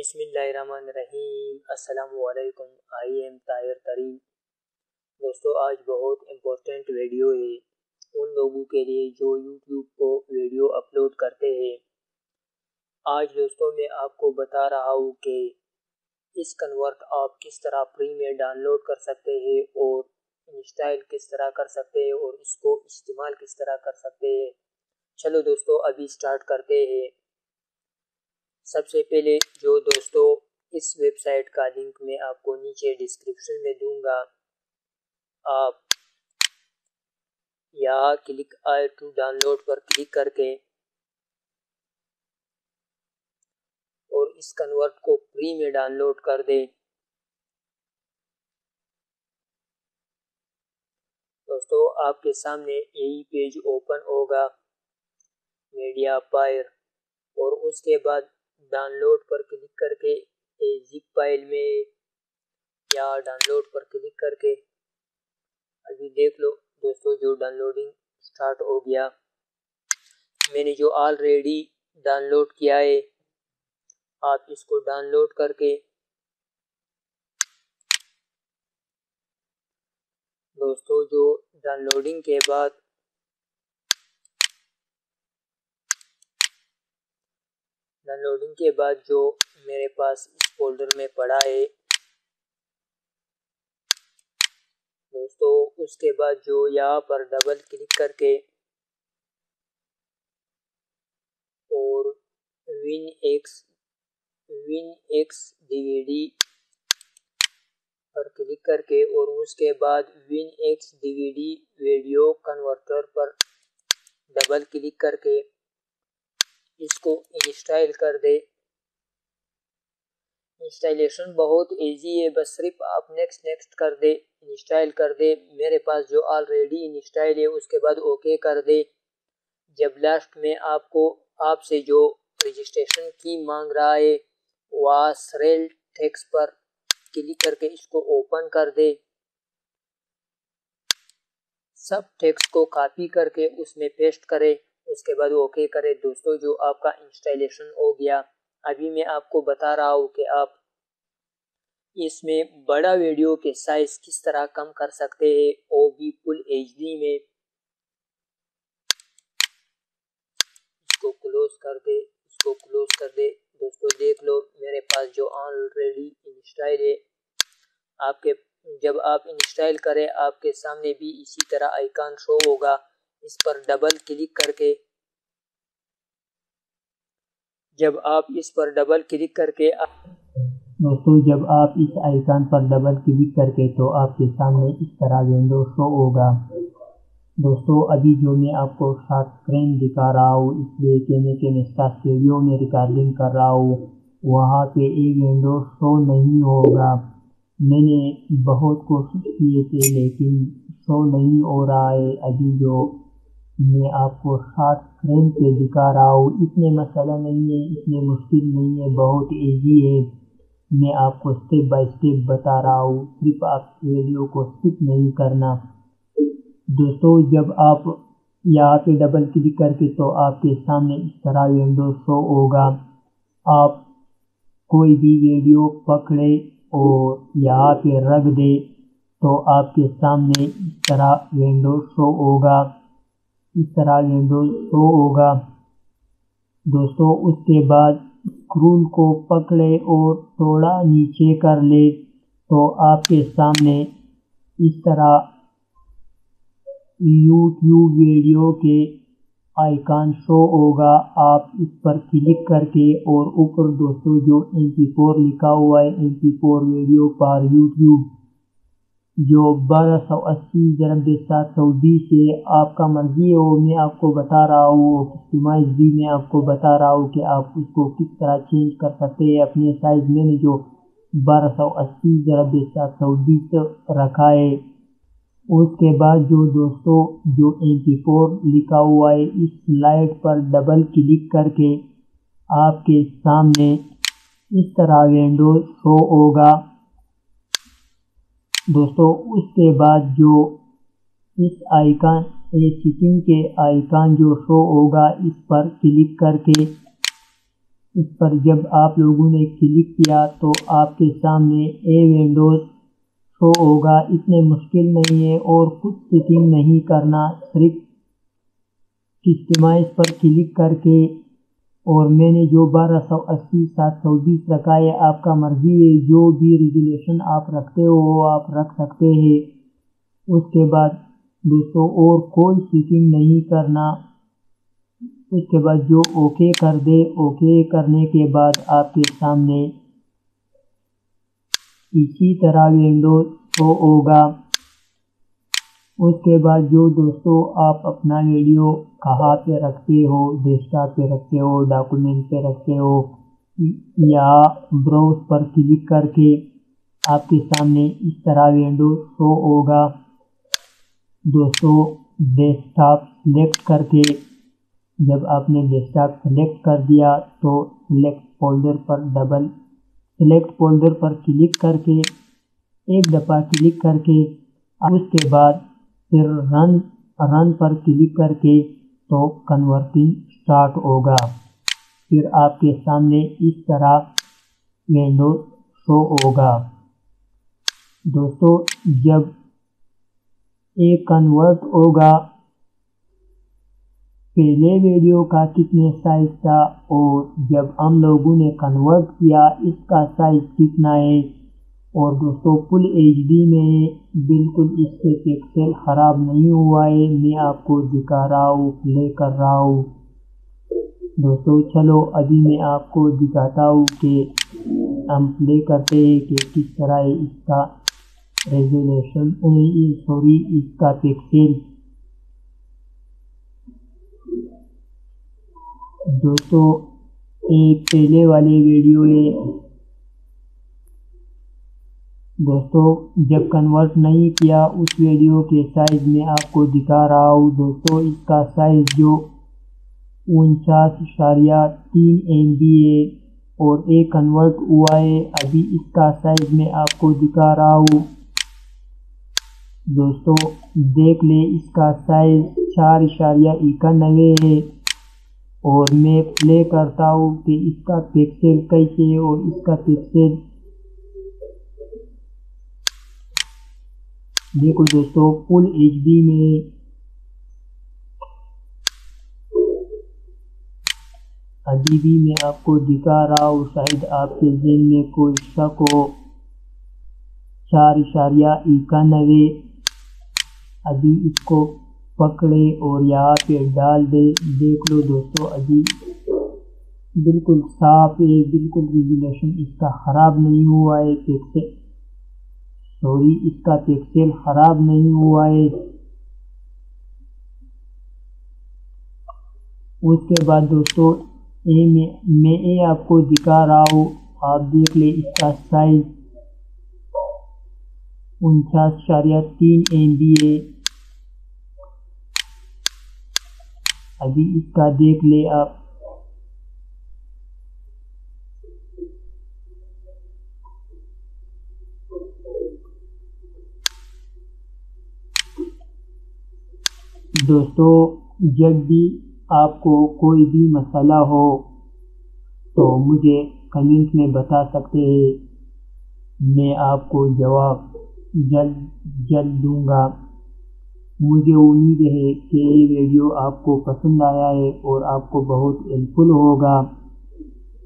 بسم اللہ الرحمن الرحیم۔ السلام علیکم، آئی ایم طاہر ترین۔ دوستو آج بہت امپورٹنٹ ویڈیو ہے ان لوگوں کے لیے جو یوٹیوب کو ویڈیو اپلوڈ کرتے ہیں۔ آج دوستو میں آپ کو بتا رہا ہوں کہ اس کنورٹ آپ کس طرح فری میں ڈاؤن لوڈ کر سکتے ہیں اور انسٹال کس طرح کر سکتے ہیں اور اس کو استعمال کس طرح کر سکتے ہیں۔ چلو دوستو ابھی سٹارٹ کرتے ہیں۔ سب سے پہلے جو دوستو اس ویب سائٹ کا لنک میں آپ کو نیچے ڈسکرپشن میں دوں گا، آپ یہاں کلک آئے ٹو ڈاؤن لوڈ پر کلک کر کے اور اس کنورٹ کو فری میں ڈاؤن لوڈ کر دیں۔ دوستو آپ کے سامنے یہی پیج اوپن ہوگا، میڈیا فائر، اور اس کے بعد ڈاؤن لوڈ پر کلک کر کے زپ فائل میں یا ڈاؤن لوڈ پر کلک کر کے ابھی دیکھ لو دوستو جو ڈاؤن لوڈنگ سٹارٹ ہو گیا۔ میں نے جو آلریڈی ڈاؤن لوڈ کیا ہے، آپ اس کو ڈاؤن لوڈ کر کے دوستو جو ڈاؤن لوڈنگ کے بعد جو میرے پاس اس فولڈر میں پڑا ہے دوستو، اس کے بعد جو یہاں پر ڈبل کلک کر کے اور ون ایکس DVD پر کلک کر کے اور اس کے بعد WinX DVD video converter پر ڈبل کلک کر کے اس کو انسٹال کر دے۔ انسٹالیشن بہت ایزی ہے، بس صرف آپ نیکسٹ کر دے، انسٹال کر دے۔ میرے پاس جو آلریڈی انسٹال ہے اس کے بعد اوکے کر دے۔ جب لاسٹ میں آپ سے جو رجسٹریشن کی مانگ رہا ہے وہاں سیل ٹیکس پر کلک کر کے اس کو اوپن کر دے، سب ٹیکسٹ کو کاپی کر کے اس میں پیسٹ کرے، اس کے بعد اوکے کرے۔ دوستو جو آپ کا انسٹالیشن ہو گیا۔ ابھی میں آپ کو بتا رہا ہوں کہ آپ اس میں بڑا ویڈیو کے سائز کس طرح کم کر سکتے ہیں، وہ بھی فل HD میں۔ اس کو کلوز کر دے دوستو دیکھ لو میرے پاس جو آلریڈی انسٹال ہے۔ جب آپ انسٹال کریں آپ کے سامنے بھی اسی طرح آئیکن شو ہوگا، اس پر ڈبل کلک کر کے جب آپ اس آئیکن پر ڈبل کلک کر کے تو آپ کے سامنے اس طرح ونڈو شو ہوگا۔ دوستو ابھی جو میں آپ کو شارٹ اسکرین دکھا رہا ہوں اس لیے کہ میں اسٹوڈیو میں ریکارڈنگ کر رہا ہوں، وہاں پہ ایک ونڈو شو نہیں ہوگا۔ میں نے بہت کوشش کیے تھے لیکن شو نہیں ہو رہا ہے۔ ابھی جو میں آپ کو شارٹ اسکرین پہ دکھا رہا ہوں اتنے مسئلہ نہیں ہے، اتنے مشکل نہیں ہے، بہت ایزی ہے۔ میں آپ کو سٹیپ بائی سٹیپ بتا رہا ہوں، صرف آپ ویڈیو کو سکپ نہیں کرنا۔ دوستو جب آپ یہاں پہ ڈبل کلک کر کے تو آپ کے سامنے اس طرح ونڈو شو ہوگا۔ آپ کوئی بھی ویڈیو پکڑے اور یہاں پہ رکھ دے تو آپ کے سامنے اس طرح ونڈو شو ہوگا، دوستو اس کے بعد اسکرول کو پکڑے اور تھوڑا نیچے کر لے تو آپ کے سامنے اس طرح یوٹیوب ویڈیو کے آئیکن شو ہوگا۔ آپ اس پر کلک کر کے اور اوپر دوستو جو MP4 لکھا ہوا ہے، MP4 ویڈیو پر یوٹیوب جو 1280x720 ہے، آپ کا مرضی ہو، میں آپ کو بتا رہا ہوں کسٹمائز بھی میں آپ کو بتا رہا ہوں کہ آپ اس کو کس طرح چینج کر سکتے ہیں اپنے سائز۔ میں نے جو 1280x720 رکھا ہے، اس کے بعد جو دوستو جو MP4 لکھا ہوا ہے اس سلائڈ پر ڈبل کلک کر کے آپ کے سامنے اس طرح ونڈو شو ہوگا۔ دوستو اس کے بعد جو اس آئیکن سیٹنگ کے آئیکن جو شو ہوگا اس پر کلک کر کے اس پر جب آپ لوگوں نے کلک کیا تو آپ کے سامنے ونڈوز شو ہوگا۔ اتنے مشکل نہیں ہے اور کچھ سیٹنگ نہیں کرنا، صرف کسٹمائز پر کلک کر کے، اور میں نے جو 1280 720 رکھا ہے، آپ کا مرضی ہے، جو بھی ریزولوشن آپ رکھتے ہو وہ آپ رکھ سکتے ہیں۔ اس کے بعد دوستو اور کوئی سیٹنگ نہیں کرنا، اس کے بعد جو اوکے کر دے، اوکے کرنے کے بعد آپ کے سامنے اسی طرح ونڈو شو ہوگا۔ اس کے بعد جو دوستو آپ اپنا ویڈیو کہاں پہ رکھتے ہو، ڈیسک ٹاپ پہ رکھتے ہو، ڈاکومنٹ پہ رکھتے ہو، یا براؤز پر کلک کر کے آپ کے سامنے اس طرح ونڈو شو ہوگا۔ دوستو ڈیسک ٹاپ سلیکٹ کر کے، جب آپ نے ڈیسک ٹاپ سلیکٹ کر دیا تو سلیکٹ فولڈر پر کلک کر کے ایک دفعہ کلک کر کے اس کے بعد پھر رن پر کلک کر کے تو کنورٹنگ سٹارٹ ہوگا۔ پھر آپ کے سامنے اس طرح ونڈو شو ہوگا۔ دوستو جب ایک کنورٹ ہوگا، پہلے ویڈیو کا کتنے سائز تھا اور جب ہم لوگوں نے کنورٹ کیا اس کا سائز کتنا ہے، اور دوستو فل HD میں بالکل اس کے پکسل خراب نہیں ہوا ہے، میں آپ کو دکھا رہا ہوں، پلے کر رہا ہوں۔ دوستو چلو ابھی میں آپ کو دکھاتا ہوں کہ ہم پلے کرتے ہیں کہ کس طرح ہے اس کا ریزولوشن، اس کا پکسل۔ دوستو ایک پہلے والے ویڈیو ہے، دوستو جب کنورٹ نہیں کیا اس ویڈیو کے سائز میں آپ کو دکھا رہا ہوں۔ دوستو اس کا سائز جو 49.3 MB ہے اور ایک کنورٹ ہوا ہے، ابھی اس کا سائز میں آپ کو دکھا رہا ہوں۔ دوستو دیکھ لیں اس کا سائز 4.91 ہے، اور میں پلے کرتا ہوں کہ اس کا پکسل کیسے ہے، اور اس کا پکسل دیکھو دوستو فل HD میں۔ ابھی بھی میں آپ کو دکھا رہا ہوں، شاید آپ کے ذہن میں کوئی شک ہو۔ 4.91، ابھی اس کو پکڑے اور یہاں پہ ڈال دے، دیکھ لو دوستو ابھی بالکل صاف ہے، بالکل ریزولوشن اس کا خراب نہیں ہوا ہے، اس کا پکسل خراب نہیں ہوا ہے۔ اس کے بعد دوستو میں آپ کو دکھا رہا ہوں، آپ دیکھ لیں اس کا سائز 49.3 MB ہے۔ ابھی اس کا دیکھ لیں آپ، دوستو جب بھی آپ کو کوئی بھی مسئلہ ہو تو مجھے کمنٹ میں بتا سکتے ہیں، میں آپ کو جواب جلد دوں گا۔ مجھے امید ہے کہ یہ ویڈیو آپ کو پسند آیا ہے اور آپ کو بہت ہیلپ فل ہوگا،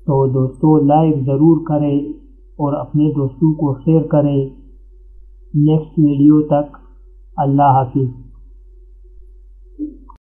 تو دوستو لائک ضرور کریں اور اپنے دوستوں کو شیئر کریں۔ نیکسٹ ویڈیو تک اللہ حافظ۔